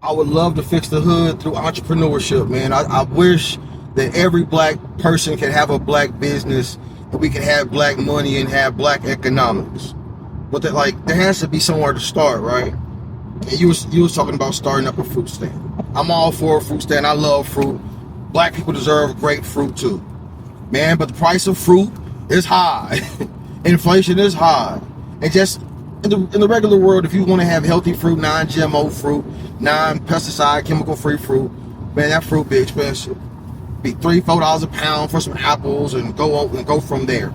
I would love to fix the hood through entrepreneurship, man. I wish that every black person could have a black business, that we could have black money and have black economics. But that, like, there has to be somewhere to start, right? And you was talking about starting up a fruit stand. I'm all for a fruit stand. I love fruit. Black people deserve great fruit too, man. But the price of fruit is high. Inflation is high. And just in the regular world, if you want to have healthy fruit, non-GMO fruit, non-pesticide, chemical-free fruit, man, that fruit be expensive. Be $3-4 a pound for some apples, and go from there.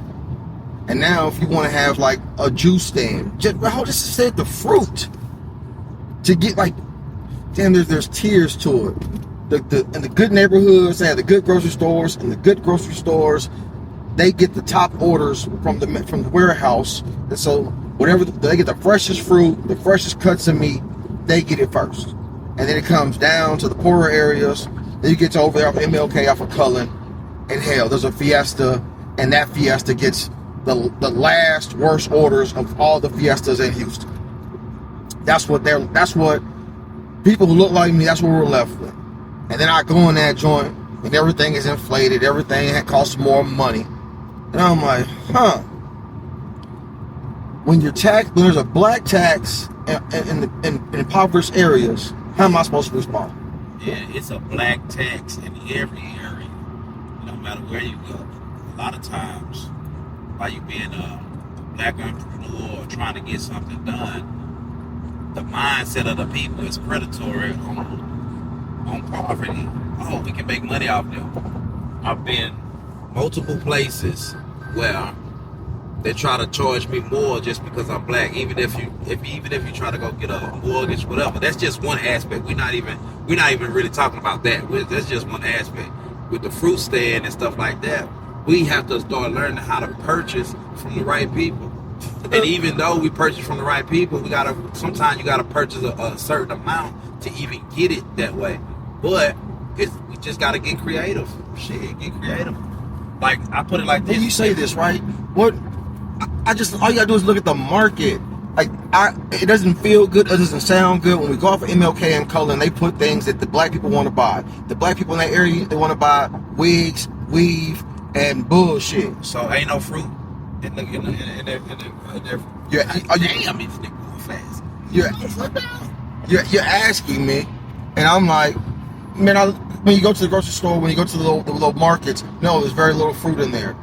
And now, if you want to have like a juice stand, just said the fruit to get like, damn, there's tiers to it. In the good neighborhoods, they have the good grocery stores, and the good grocery stores, they get the top orders from the warehouse, and so whatever they get, the freshest fruit, the freshest cuts of meat, they get it first, and then it comes down to the poorer areas. Then you get to over there off MLK, off of Cullen, and hell, there's a Fiesta, and that Fiesta gets the last worst orders of all the Fiestas in Houston. That's what people who look like me, that's what we're left with. And then I go in that joint, and everything is inflated, everything costs more money. And I'm like, when there's a black tax in impoverished areas, how am I supposed to respond? Yeah, it's a black tax in every area, no matter where you go. A lot of times, while you being a black entrepreneur or trying to get something done, the mindset of the people is predatory on poverty. Oh, we can make money off them. I've been multiple places where they try to charge me more just because I'm black, even if you try to go get a mortgage, whatever. That's just one aspect. We're not even really talking about that. That's just one aspect. With the fruit stand and stuff like that, we have to start learning how to purchase from the right people. And even though we purchase from the right people, sometimes you gotta purchase a certain amount to even get it that way. But we just gotta get creative. Get creative. Like, I put it like this. When you say this, right? What? All you gotta do is look at the market. Like, it doesn't feel good, it doesn't sound good. When we go off of MLK and Cullen, they put things that the black people want to buy. The black people in that area, they want to buy wigs, weave, and bullshit. So ain't no fruit in there. You're asking me, and I'm like, man, when you go to the grocery store, when you go to the little markets, no, there's very little fruit in there.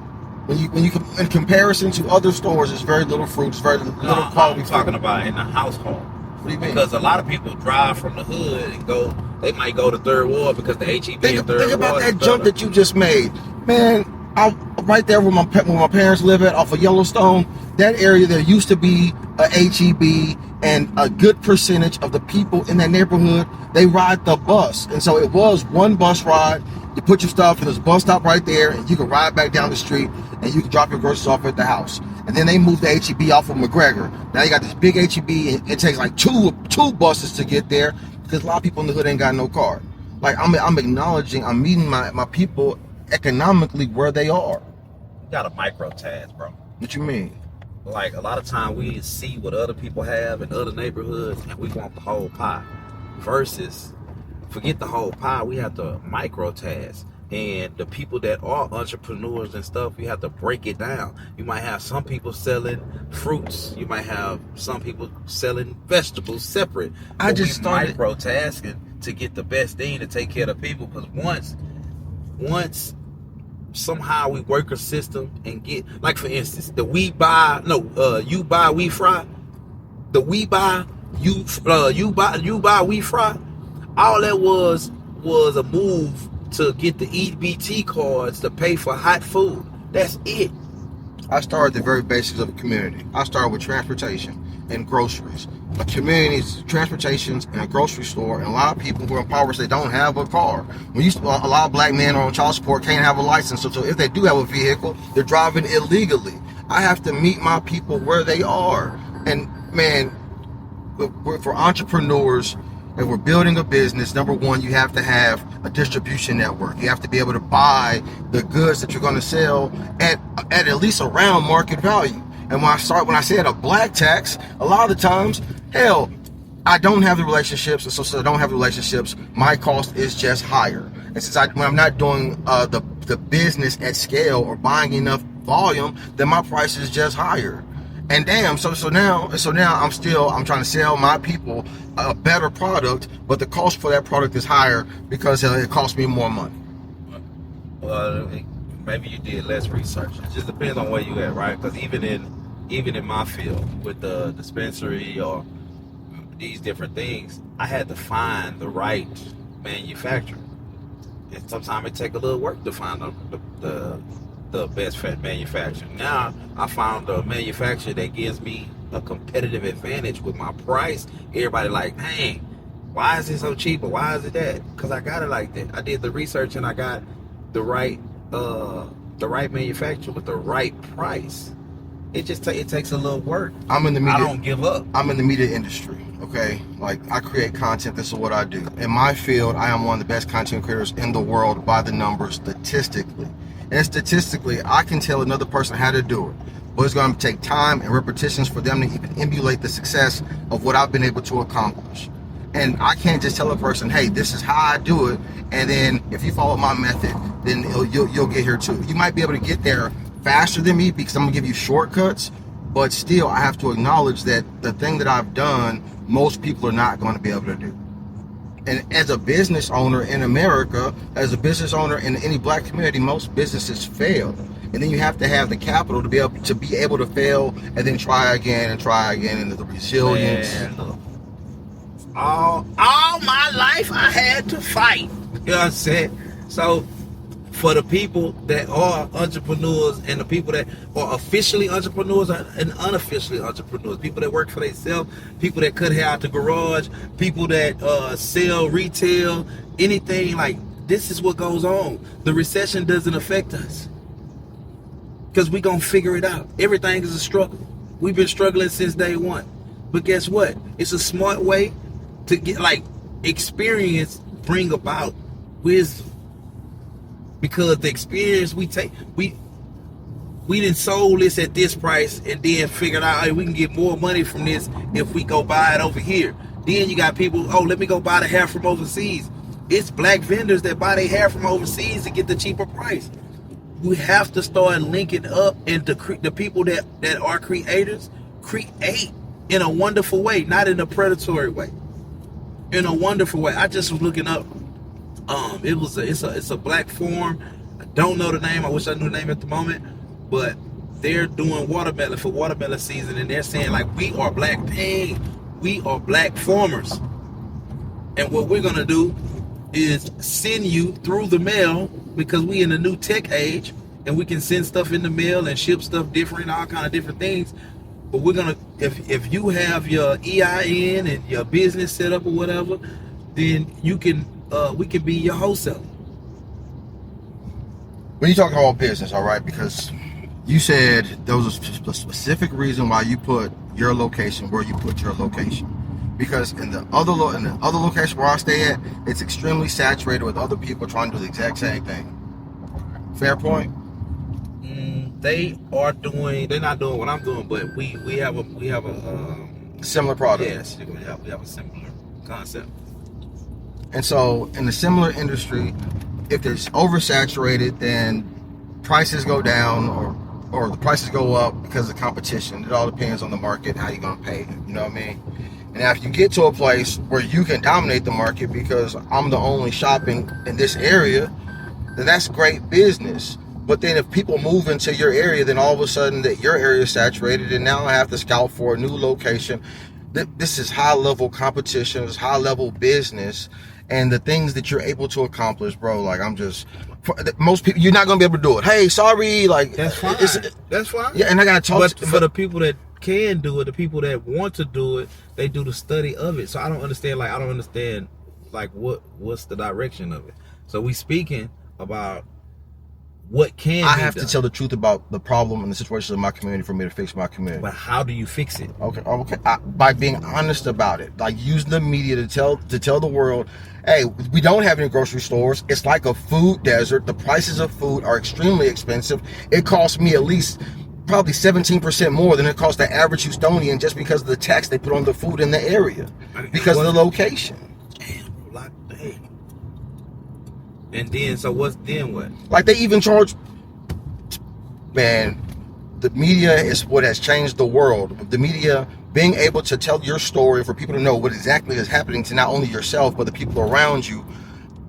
When you in comparison to other stores, there's very little fruit, it's very little quality. I'm talking about in the household. What do you mean? Because a lot of people drive from the hood and they might go to Third Ward because the HEB in Third Ward. Think about that jump that you just made, man. I'm right there where my parents live at, off of Yellowstone. That area, there used to be a HEB, and a good percentage of the people in that neighborhood, they ride the bus. And so it was one bus ride. You put your stuff in this bus stop right there, and you can ride back down the street, and you can drop your groceries off at the house. And then they moved the HEB off of McGregor. Now you got this big HEB, and it takes like two buses to get there, because a lot of people in the hood ain't got no car. Like, I'm acknowledging, I'm meeting my people economically where they are. You got a micro task, bro. What you mean? Like, a lot of time we see what other people have in other neighborhoods, and we want the whole pie. Versus, forget the whole pie, we have to micro task. And the people that are entrepreneurs and stuff, you have to break it down. You might have some people selling fruits. You might have some people selling vegetables separate. I just started micro tasking to get the best thing to take care of the people. Because once somehow we work a system and get, like, for instance, you buy, we fry. We buy, we fry. All that was a move to get the EBT cards to pay for hot food. That's it. I started the very basics of a community. I started with transportation and groceries. A community is transportations and a grocery store, and a lot of people who are impoverished, they don't have a car. A lot of black men are on child support, can't have a license, so if they do have a vehicle, they're driving illegally. I have to meet my people where they are. And man, for entrepreneurs, if we're building a business, number one, you have to have a distribution network. You have to be able to buy the goods that you're going to sell at least around market value. And when I said a black tax, a lot of the times, hell, I don't have the relationships, and so since I don't have the relationships, my cost is just higher. And since when I'm not doing the business at scale or buying enough volume, then my price is just higher. And damn, so now I'm trying to sell my people a better product, but the cost for that product is higher because it costs me more money. Well, maybe you did less research. It just depends on where you at, right? Because even in my field with the dispensary or these different things, I had to find the right manufacturer. And sometimes it take a little work to find the best fit manufacturer. Now I found a manufacturer that gives me a competitive advantage with my price. Everybody like, dang, why is it so cheap? Or why is it that? Because I got it like that. I did the research and I got the right manufacturer with the right price. It just it takes a little work. I'm in the media. I don't give up. I'm in the media industry. Okay, like I create content. This is what I do. In my field, I am one of the best content creators in the world by the numbers statistically. And statistically, I can tell another person how to do it. But it's going to take time and repetitions for them to even emulate the success of what I've been able to accomplish. And I can't just tell a person, hey, this is how I do it. And then if you follow my method, then you'll get here too. You might be able to get there faster than me because I'm going to give you shortcuts. But still, I have to acknowledge that the thing that I've done, most people are not going to be able to do. And as a business owner in America, as a business owner in any black community, most businesses fail. And then you have to have the capital to be able to fail and then try again, and the resilience. Man, look, all my life I had to fight. You know what I'm saying? So for the people that are entrepreneurs and the people that are officially entrepreneurs and unofficially entrepreneurs, people that work for themselves, people that cut hair out the garage, people that sell retail, anything, like this is what goes on. The recession doesn't affect us because we gonna figure it out. Everything is a struggle. We've been struggling since day one. But guess what? It's a smart way to get, like, experience bring about wisdom. Because the experience we take, we didn't sold this at this price and then figured out, hey, we can get more money from this if we go buy it over here. Then you got people, oh, let me go buy the hair from overseas. It's black vendors that buy their hair from overseas to get the cheaper price. We have to start linking up, and the people that are creators create in a wonderful way, not in a predatory way. In a wonderful way. I just was looking up. It's a black forum. I don't know the name. I wish I knew the name at the moment, but they're doing watermelon for watermelon season, and they're saying, like, we are black farmers, and what we're gonna do is send you through the mail, because we in the new tech age and we can send stuff in the mail and ship stuff different, all kind of different things. But we're gonna, if you have your EIN and your business set up or whatever, then you can we can be your wholesaler. When you talk about business, all right, because you said there was a specific reason why you put your location where you put your location. Because in the other location where I stay at, it's extremely saturated with other people trying to do the exact same thing. Fair point? They're not doing what I'm doing, but we have a similar product. Yes, we have a similar concept. And so in the similar industry, if it's oversaturated, then prices go down or the prices go up because of competition. It all depends on the market, how you're gonna pay. You know what I mean? And if you get to a place where you can dominate the market because I'm the only shopping in this area, then that's great business. But then if people move into your area, then all of a sudden that your area is saturated, and now I have to scout for a new location. This is high level competition, it's high level business, and the things that you're able to accomplish, bro, like most people, you're not gonna be able to do it. Hey, sorry, like that's fine. That's fine. Yeah, and I gotta talk. But for the people that can do it, the people that want to do it, they do the study of it. So I don't understand what's the direction of it. So we speaking about what can I be have done. to tell the truth about the problem and the situation of my community for me to fix my community. But how do you fix it? Okay. By being honest about it, like using the media to tell the world, hey, we don't have any grocery stores. It's like a food desert. The prices of food are extremely expensive. It costs me at least probably 17% more than it costs the average Houstonian just because of the tax they put on the food in the area, because of the location. Damn, bro, like, damn. And then, so what's then what? Like they even charge, man, the media is what has changed the world. The media being able to tell your story for people to know what exactly is happening to not only yourself, but the people around you.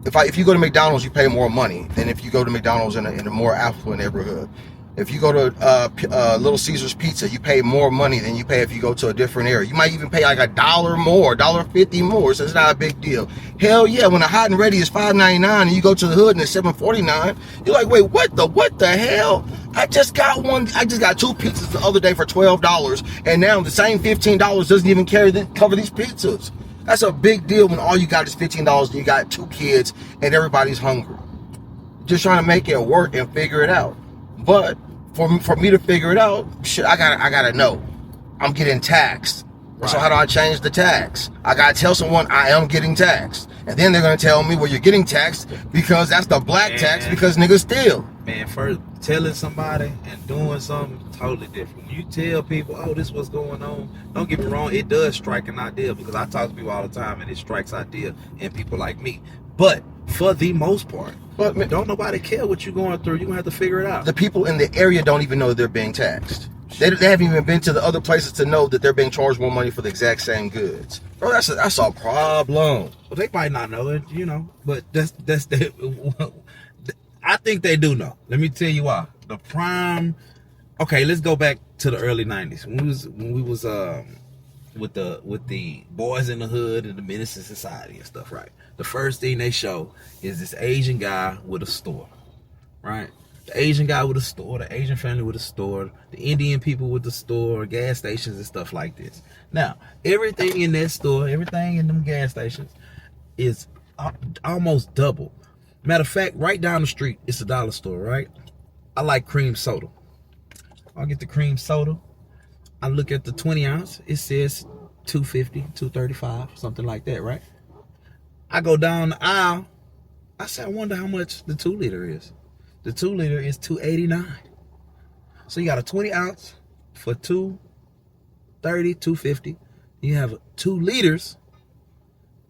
If you go to McDonald's, you pay more money than if you go to McDonald's in a more affluent neighborhood. If you go to Little Caesar's Pizza, you pay more money than you pay if you go to a different area. You might even pay like $1 more, $1.50 more, so it's not a big deal. Hell yeah, when a hot and ready is $5.99 and you go to the hood and it's $7.49, you're like, wait, what the hell? I just got two pizzas the other day for $12, and now the same $15 doesn't even cover these pizzas. That's a big deal when all you got is $15 and you got 2 kids and everybody's hungry. Just trying to make it work and figure it out. But for me to figure it out, shit, I gotta know. I'm getting taxed. Right. So how do I change the tax? I gotta tell someone I am getting taxed. And then they're gonna tell me, well, you're getting taxed because that's the black tax because niggas steal. Man, first telling somebody and doing something totally different. When you tell people, oh, this is what's going on, don't get me wrong, it does strike an idea, because I talk to people all the time and it strikes idea in people like me. But for the most part, don't nobody care what you're going through. You're gonna have to figure it out. The people in the area don't even know that they're being taxed. They haven't even been to the other places to know that they're being charged more money for the exact same goods. Bro, that's a problem. Well, they might not know it, but that's the. I think they do know. Let me tell you why. The prime. Okay, let's go back to the early '90s when we was with the Boys in the Hood and the Menace to Society and stuff, right? The first thing they show is this Asian guy with a store, right? The Asian guy with a store, the Asian family with a store, the Indian people with the store, gas stations and stuff like this. Now, everything in that store, everything in them gas stations is almost double. Matter of fact, right down the street, it's a dollar store, right? I like cream soda. I'll get the cream soda. I look at the 20 ounce. It says $2.50, $2.35, something like that, right? I go down the aisle. I say, I wonder how much the 2 liter is. The 2 liter is $2.89. So you got a 20 ounce for $2.30, $2.50. You have 2 liters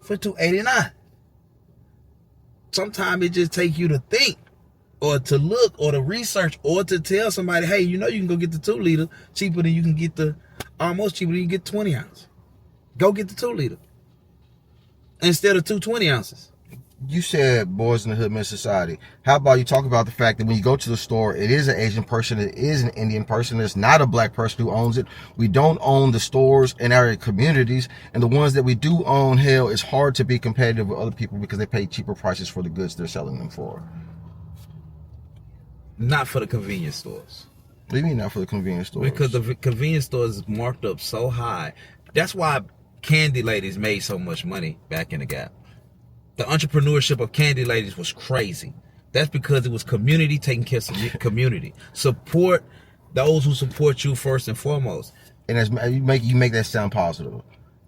for $2.89. Sometimes it just takes you to think, or to look, or to research, or to tell somebody, hey, you can go get the 2 liter cheaper than you can get almost cheaper than you can get 20 ounce. Go get the 2 liter instead of 2 20 ounces. You said Boys in the Hood, Menace to Society. How about you talk about the fact that when you go to the store, it is an Asian person, it is an Indian person, it's not a black person who owns it. We don't own the stores in our communities, and the ones that we do own, hell, it's hard to be competitive with other people because they pay cheaper prices for the goods they're selling them for. Not for the convenience stores. What do you mean not for the convenience stores? Because the convenience stores is marked up so high. That's why Candy Ladies made so much money back in the Gap. The entrepreneurship of Candy Ladies was crazy. That's because it was community taking care of community. Support those who support you first and foremost. And as you make that sound positive.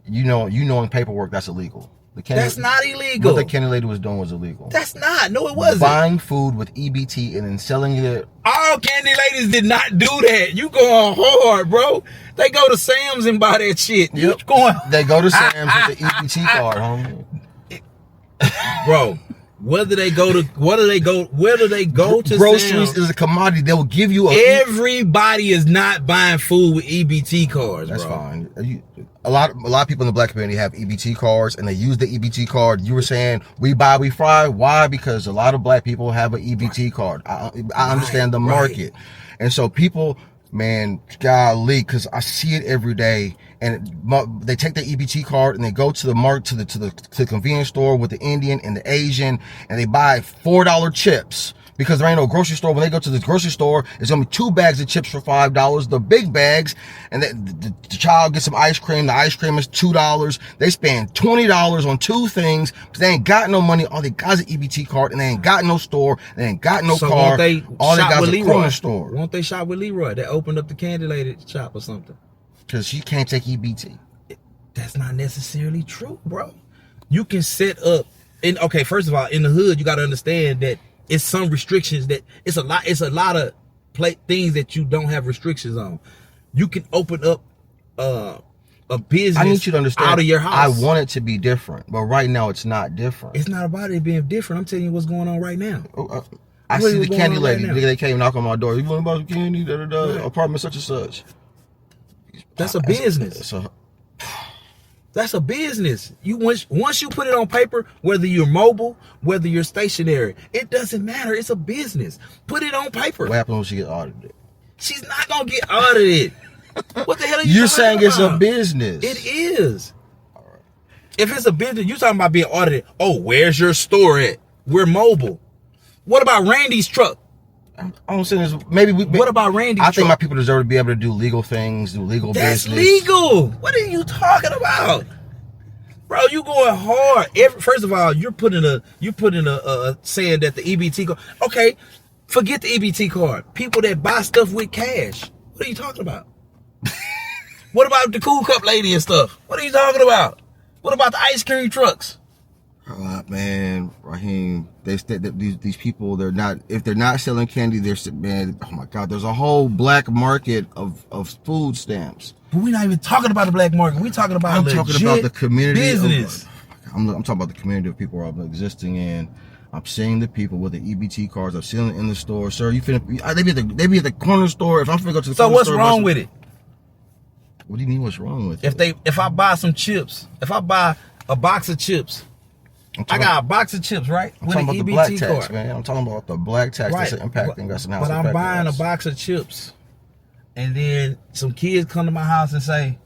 You know in paperwork that's illegal. That's not illegal. What the Candy Lady was doing was illegal. That's not. No, it wasn't. Buying food with EBT and then selling it. All Candy Ladies did not do that. You going hard, bro. They go to Sam's and buy that shit. Yep. You going? They go to Sam's with the EBT card, homie. Bro, where do they go to groceries Sam's? Is a commodity. They will give you Everybody is not buying food with EBT cards. That's bro. fine. A lot of people in the black community have EBT cards, and they use the EBT card. You were saying we buy, we fry. Why? Because a lot of black people have an EBT card. I understand the market, and so people, man, golly, because I see it every day. And they take the EBT card and they go to the convenience store with the Indian and the Asian, and they buy $4 chips because there ain't no grocery store. When they go to the grocery store, it's gonna be 2 bags of chips for $5, the big bags, and the child gets some ice cream. The ice cream is $2. They spend $20 on 2 things because they ain't got no money. All they got is an EBT card, and they ain't got no store. They ain't got no car. All they got is a corner store. Won't they shop with Leroy? They opened up the Candy Lady shop or something. Because she can't take EBT. That's not necessarily true, bro. You can set up, and okay, first of all, in the hood, you got to understand that it's some restrictions that it's a lot of things that you don't have restrictions on. You can open up a business. I need you to understand. Out of your house. I want it to be different, but right now it's not different. It's not about it being different. I'm telling you what's going on right now. I see the candy lady. Right They came knock on my door. You want to buy some candy? Right. Apartment such and such. That's a business. That's a business. Once you put it on paper, whether you're mobile, whether you're stationary, it doesn't matter. It's a business. Put it on paper. What happens when she get audited? She's not gonna get audited. What the hell are you You're talking saying about? it's a business. It is. All right. If it's a business, you talking about being audited. Oh, where's your store at? We're mobile. What about Randy's truck? I'm saying is maybe what about Randy's truck? I think my people deserve to be able to do legal things, do legal business. That's legal. What are you talking about? Bro, you going hard. First of all, you're putting a saying that the EBT card. Okay, forget the EBT card. People that buy stuff with cash. What are you talking about? What about the Cool Cup lady and stuff? What are you talking about? What about the ice cream trucks? Man, Raheem, these people, if they're not selling candy, man, oh my God, there's a whole black market of food stamps. But we're not even talking about the black market. We're talking about I'm talking about the community business. I'm talking about the community of people are existing in. I'm seeing the people with the EBT cards. I'm seeing them in the store. Sir, they be at the corner store. If I'm finna go to the corner store. So what's wrong with it? What do you mean what's wrong with it? If I buy some chips, if I buy a box of chips, I got a box of chips, right? I'm talking about the black tax, man. I'm talking about the black tax that's impacting us now. But I'm buying a box of chips, and then some kids come to my house and say,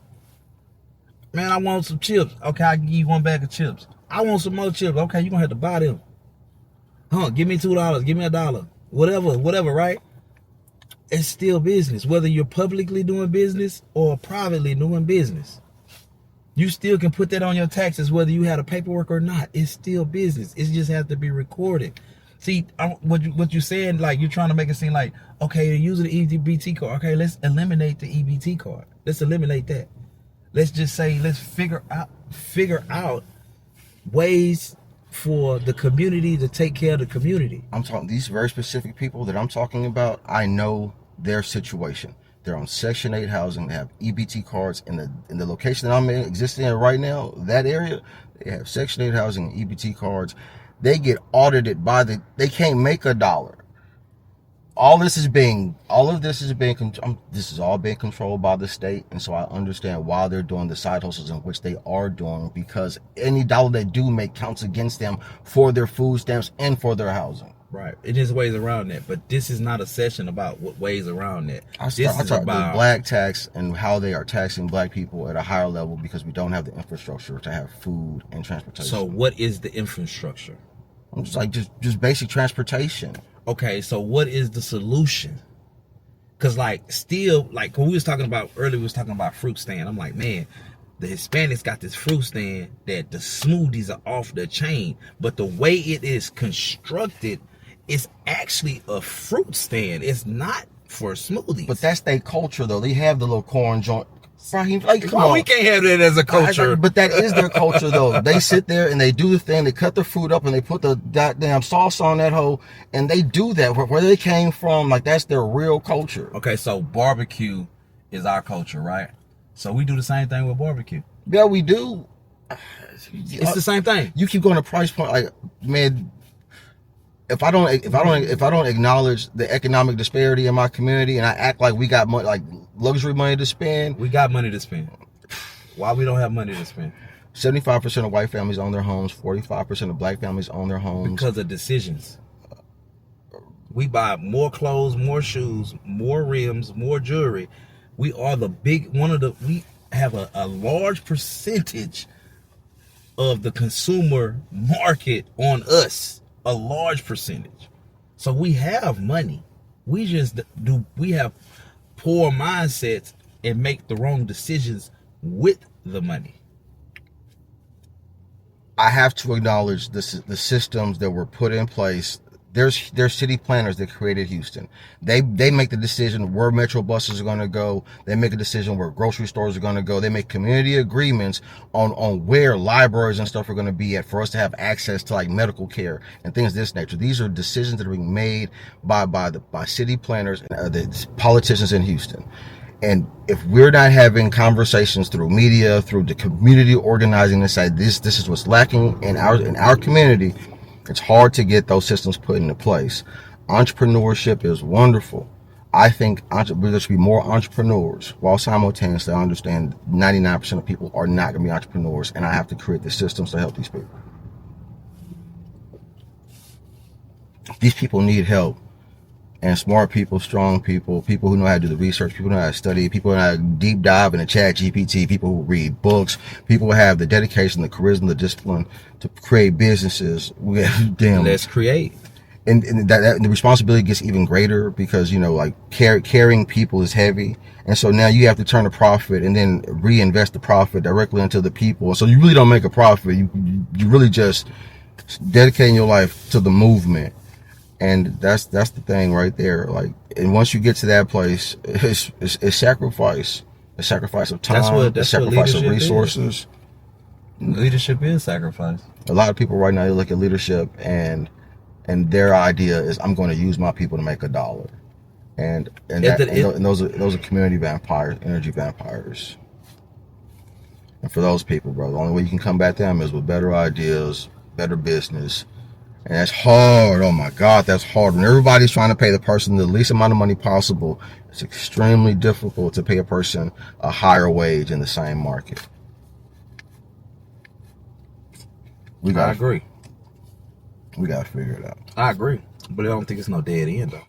"Man, I want some chips." Okay, I give you one bag of chips. I want some more chips. Okay, you're gonna have to buy them. Give me $2. Give me $1. Whatever, right? It's still business. Whether you're publicly doing business or privately doing business. You still can put that on your taxes whether you had a paperwork or not. It's still business. It just has to be recorded. See, what you're saying, like you're trying to make it seem like, okay, you're using the EBT card. Okay, let's eliminate the EBT card. Let's eliminate that. Let's just say, let's figure out ways for the community to take care of the community. I'm talking these very specific people that I'm talking about. I know their situation. They're on Section 8 housing. They have EBT cards in the location that I'm existing in right now. That area, they have Section 8 housing and EBT cards. They get audited they can't make $1. This is all being controlled by the state, and so I understand why they're doing the side hustles in which they are doing, because any dollar they do make counts against them for their food stamps and for their housing. Right. It is ways around that, but this is not a session about what ways around that. I talk about the black tax and how they are taxing black people at a higher level because we don't have the infrastructure to have food and transportation. So what is the infrastructure? It's like just basic transportation. Okay, so what is the solution? Because still, when we was talking about earlier, we was talking about fruit stand. I'm like, man, the Hispanics got this fruit stand that the smoothies are off the chain, but the way it is constructed, it's actually a fruit stand. It's not for smoothies. But that's their culture, though. They have the little corn joint. Come on, we can't have that as a culture. But that is their culture, though. They sit there and they do the thing. They cut the fruit up and they put the goddamn sauce on that hoe, and they do that where they came from. That's their real culture. Okay, so barbecue is our culture, right? So we do the same thing with barbecue. Yeah, we do. It's the same thing. You keep going to price point, man. If I don't acknowledge the economic disparity in my community and I act like we got money, luxury money to spend. We got money to spend. Why we don't have money to spend? 75% of white families own their homes. 45% of black families own their homes. Because of decisions. We buy more clothes, more shoes, more rims, more jewelry. We are we have a large percentage of the consumer market on us. A large percentage. So we have money. We have poor mindsets and make the wrong decisions with the money. I have to acknowledge the systems that were put in place There's city planners that created Houston. They make the decision where metro buses are going to go. They make a decision where grocery stores are going to go. They make community agreements on where libraries and stuff are going to be at for us to have access to like medical care and things of this nature. These are decisions that are being made by city planners and the politicians in Houston. And if we're not having conversations through media, through the community organizing to say this is what's lacking in our community, it's hard to get those systems put into place. Entrepreneurship is wonderful. I think there should be more entrepreneurs, while simultaneously I understand 99% of people are not going to be entrepreneurs, and I have to create the systems to help these people. These people need help. And smart people, strong people, people who know how to do the research, people who know how to study, people who know how to deep dive into Chat GPT, people who read books, people who have the dedication, the charisma, the discipline to create businesses. Let's create. And the responsibility gets even greater because, you know, like carrying people is heavy. And so now you have to turn a profit and then reinvest the profit directly into the people. So you really don't make a profit. You really just dedicating your life to the movement. And that's the thing right there. Like, and once you get to that place, it's sacrifice. A sacrifice of time. That's sacrifice of resources. Leadership is sacrifice. A lot of people right now, they look at leadership and their idea is, I'm going to use my people to make $1. And those are community vampires, energy vampires. And for those people, bro, the only way you can combat them is with better ideas, better business. And that's hard. Oh my God, that's hard. When everybody's trying to pay the person the least amount of money possible, it's extremely difficult to pay a person a higher wage in the same market. I agree. We gotta figure it out. I agree. But I don't think it's no dead end though.